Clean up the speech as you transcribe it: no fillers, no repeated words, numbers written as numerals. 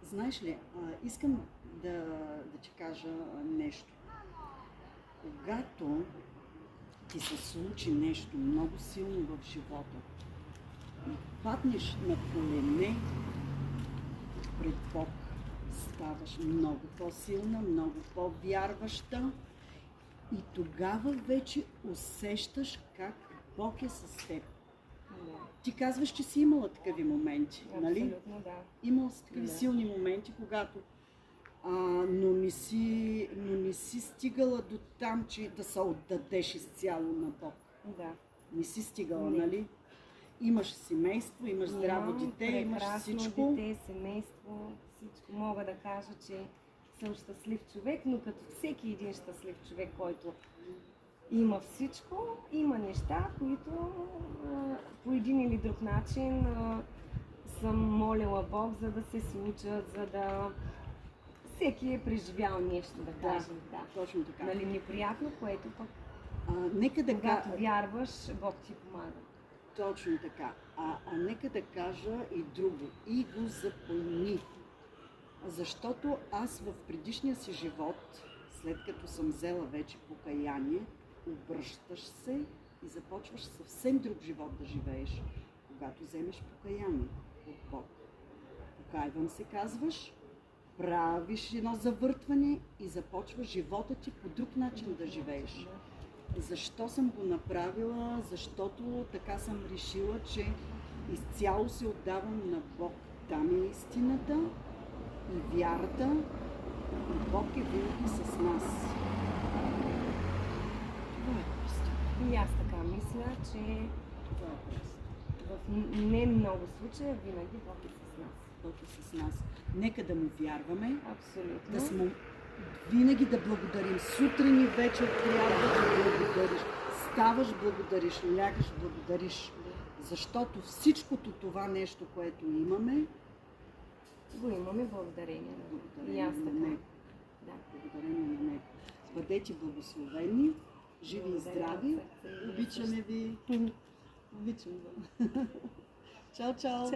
Знаеш ли, искам да ти кажа нещо. Когато ти се случи нещо много силно в живота и паднеш на колене пред Бог, ставаш много по-силна, много по-вярваща и тогава вече усещаш как Бог е с теб. Ти казваш, че си имала такива моменти, нали? Абсолютно, да. Имала си такива силни моменти, когато но не си стигала до там, че да се отдадеш изцяло на Бог. Да. Не си стигала, Не. нали? Имаш семейство, имаш здраво дете, имаш всичко. Дете, семейство, всичко. Мога да кажа, че съм щастлив човек, но като всеки един щастлив човек, който има всичко, има неща, които по един или друг начин съм молила Бог, за да се случат, за да... Всеки е преживял нещо, да кажем. Да. Точно така. Нали, неприятно, което пък, Нека да когато вярваш, Бог ти помага. Точно така. Нека да кажа и друго. И го запомни. Защото аз в предишния си живот, след като съм взела вече покаяние, обръщаш се и започваш съвсем друг живот да живееш, когато вземеш покаяние от Бог. Покайвам се, казваш, правиш едно завъртване и започваш живота ти по друг начин да живееш. Защо съм го направила? Защото така съм решила, че изцяло се отдавам на Бог. Там е истината и вярата, и Бог е винаги с нас. Това е просто. И аз така мисля, че Това е просто. в не много случая винаги Бог е с нас. Бог е с нас. Нека да му вярваме, Абсолютно. винаги да благодарим. Сутрин и вечер трябва да благодариш. Ставаш, благодариш, лягаш, благодариш. Защото всичкото това нещо, което имаме, Го имаме благодарение на Бог. И благодарение аз на така. Него. Да. Благодарение на Него. Бъдете благословени, живи и здрави. Обичаме ви. Обичам ви. Чао, чао.